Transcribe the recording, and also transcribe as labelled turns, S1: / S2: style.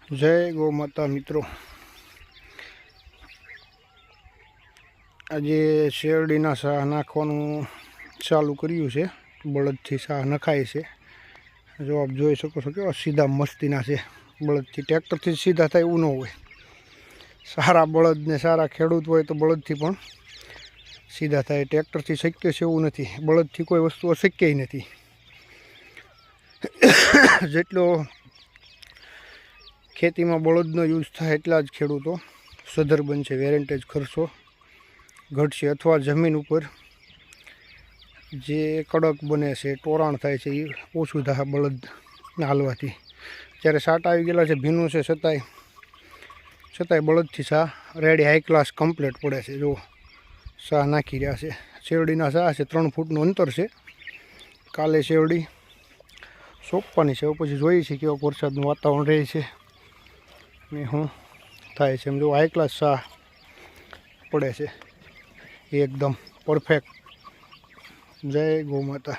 S1: जय गौ माता मित्रों। आज शेरडीना शाह नाखवानुं चालू कर्युं छे। बळदथी शाह नखाय छे। जो आप जोई शको छो केवा सीधा मस्तीना छे। बळदथी ट्रेक्टरथी सीधा थाय एवुं न होय। सारा बळद ने सारा खेडूत होय तो बळदथी पण सीधा थाय। ट्रेक्टरथी शक्य छे एवुं नथी। बळदथी कोई वस्तु अशक्य नथी। जेटलो खेती में बळदनो यूज थाय एटला ज खेडूतो सधर बनशे। वेरेंटेज खर्चो घटशे अथवा जमीन उपर जे कड़क बने छे टोराण थाय छे ए ओछुं थाय बळद हालवाथी। त्यारे साट आवी गेला छे भीनुं छे छतांय बळदथी शाह रेडी हाई क्लास कम्प्लीट पड़े छे। जो शाह नाखी रह्या छे। शेरडीना शाह छे 3 फूटनुं अंतर छे। काले शेरडी सोंपवानी छे। पछी जोईए छीए केवो वरसादनुं वातावरण रहे छे ने हूँ थाय छे। जो हाई क्लास शाह पड़े छे एकदम परफेक्ट। जय गौ माता।